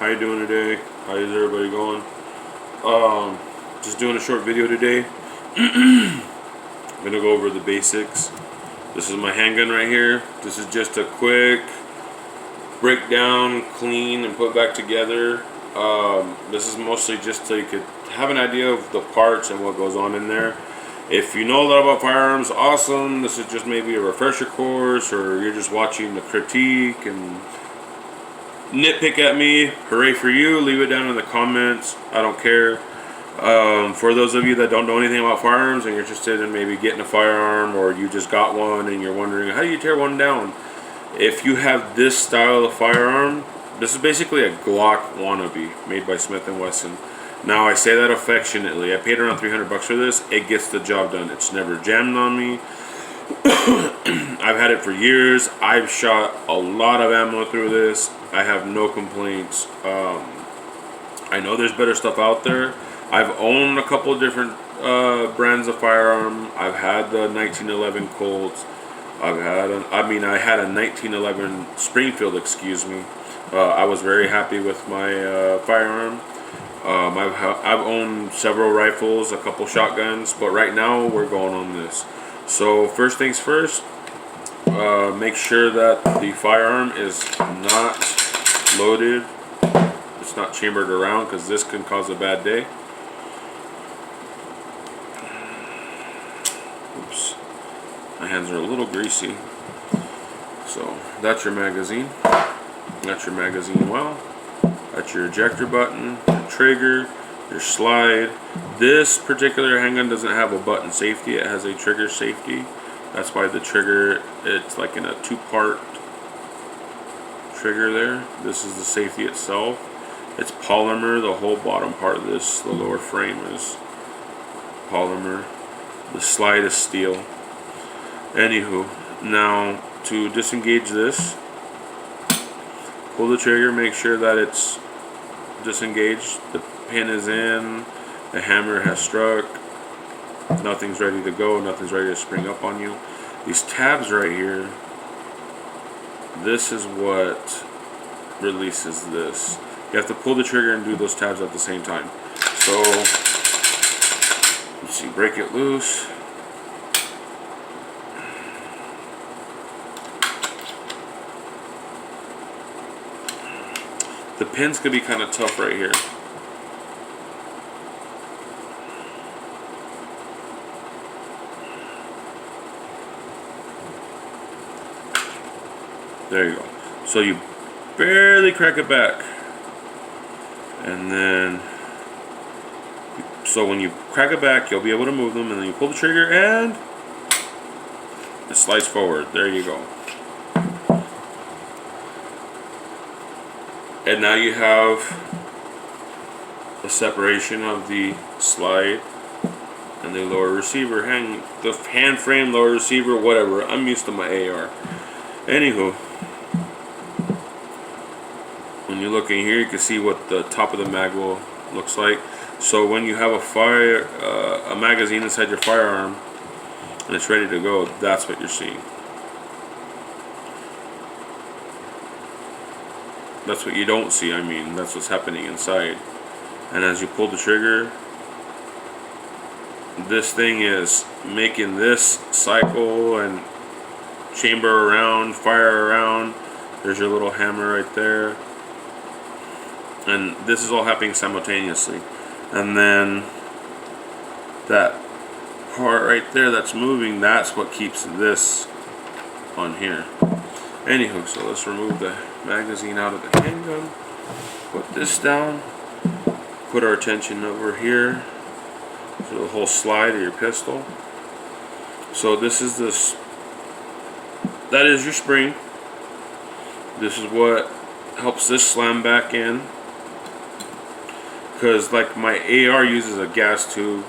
How you doing today? How is everybody going? Just doing a short video today. I'm gonna go over the basics. This is my handgun right here. This is just a quick breakdown, clean, and put back together. This is mostly just so you could have an idea of the parts and what goes on in there. If you know a lot about firearms, awesome. This is just maybe a refresher course, or you're just watching the critique and nitpick at me. Hooray for you. Leave it down in the comments. I don't care. For those of you that don't know anything about firearms and you're interested in maybe getting a firearm, or you just got one and you're wondering how do you tear one down, if you have this style of firearm, this is basically a Glock wannabe made by Smith & Wesson. Now, I say that affectionately. I paid around $300 for this. It gets the job done. It's never jammed on me. I've had it for years. I've shot a lot of ammo through this. I have no complaints. I know there's better stuff out there. I've owned a couple of different brands of firearm. I've had the 1911 Colts. I had a 1911 Springfield, excuse me. I was very happy with my firearm. I've owned several rifles, a couple shotguns, but right now we're going on this. So first things first, make sure that the firearm is not loaded. It's not chambered around, because this can cause a bad day. Oops, my hands are a little greasy. So that's your magazine. That's your magazine well. That's your ejector button, your trigger, your slide. This particular handgun doesn't have a button safety. It has a trigger safety. That's why the trigger, it's like in a two-part trigger there. This is the safety itself. It's polymer. The whole bottom part of this, the lower frame, is polymer. The slide is steel. Anywho, now to disengage this, pull the trigger, make sure that it's disengaged, the pin is in, the hammer has struck, nothing's ready to go, nothing's ready to spring up on you. These tabs right here, this is what releases this. You have to pull the trigger and do those tabs at the same time. So, let's see, break it loose. The pins could be kind of tough right here. There you go. So you barely crack it back. And then, so when you crack it back, you'll be able to move them, and then you pull the trigger and it slides forward. There you go. And now you have the separation of the slide and the lower receiver, the hand frame, lower receiver, whatever. I'm used to my AR. Anywho, when you look in here, you can see what the top of the mag will looks like. So when you have a magazine inside your firearm and it's ready to go, that's what you're seeing. That's what you don't see, I mean, that's what's happening inside. And as you pull the trigger, this thing is making this cycle and chamber around, fire around. There's your little hammer right there. And this is all happening simultaneously. And then that part right there that's moving, that's what keeps this on here. Anywho, so let's remove the magazine out of the handgun, put this down, put our attention over here to the whole slide of your pistol. So this is that is your spring. This is what helps this slam back in, because like my AR uses a gas tube,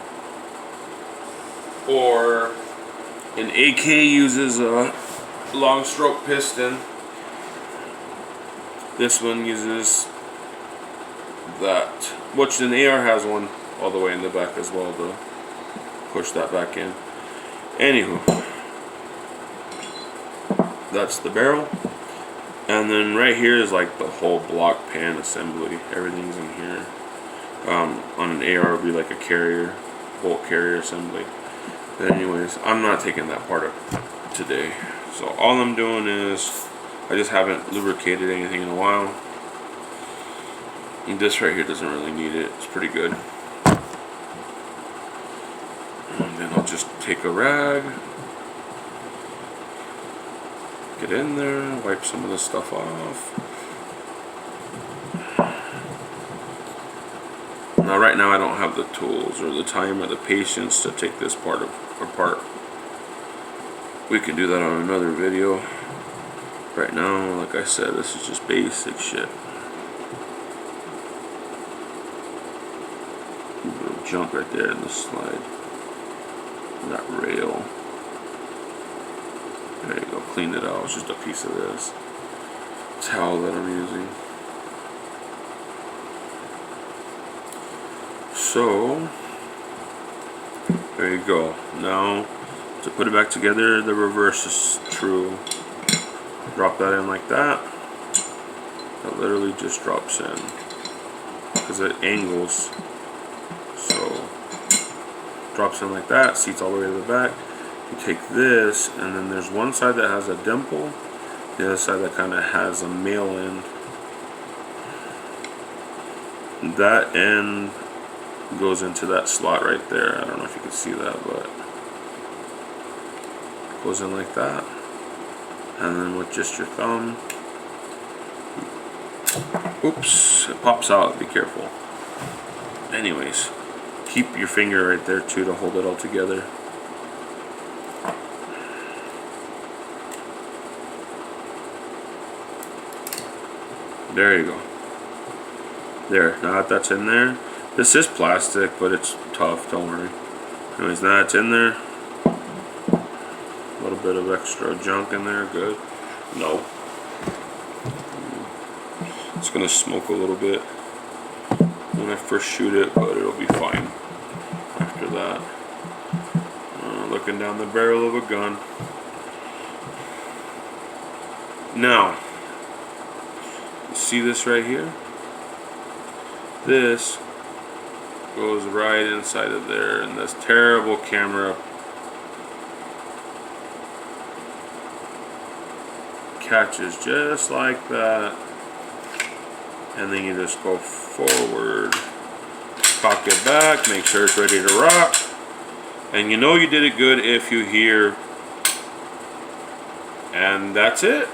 or an AK uses a long stroke piston. This one uses that, which an AR has one all the way in the back as well to push that back in. Anywho, that's the barrel. And then right here is like the whole block pan assembly. Everything's in here. On an AR would be like a carrier, bolt carrier assembly. But anyways, I'm not taking that part up today. So all I'm doing is, I just haven't lubricated anything in a while. And this right here doesn't really need it. It's pretty good. And then I'll just take a rag, get in there, wipe some of this stuff off. Now right now I don't have the tools or the time or the patience to take this part apart. We can do that on another video. Right now, like I said, this is just basic shit. Little junk right there in the slide. That rail. There you go, clean it out. It's just a piece of this towel that I'm using. So, there you go. Now, to put it back together, the reverse is true. Drop that in like that. That literally just drops in because it angles. So, drops in like that, seats all the way to the back. You take this, and then there's one side that has a dimple, the other side that kind of has a male end. That end goes into that slot right there. I don't know if you can see that, but it goes in like that. And then with just your thumb, oops, it pops out. Be careful. Anyways, keep your finger right there too to hold it all together. There you go. There, now that that's in there, this is plastic, but it's tough, don't worry. Anyways, now it's in there. A little bit of extra junk in there, good. No. It's gonna smoke a little bit when I first shoot it, but it'll be fine after that. Looking down the barrel of a gun. Now, see this right here? This goes right inside of there, and this terrible camera catches just like that, and then you just go forward, cock it back, make sure it's ready to rock, and you know you did it good if you hear, and that's it.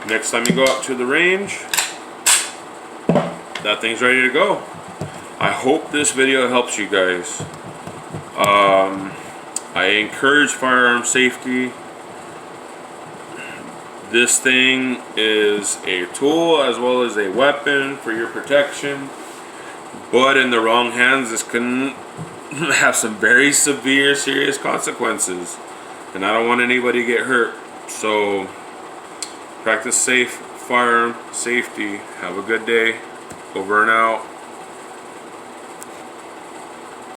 Next time you go out to the range, that thing's ready to go. I hope this video helps you guys. I encourage firearm safety. This thing is a tool as well as a weapon for your protection, but in the wrong hands, this can have some very severe, serious consequences, and I don't want anybody to get hurt. So practice safe firearm safety. Have a good day. Over and out.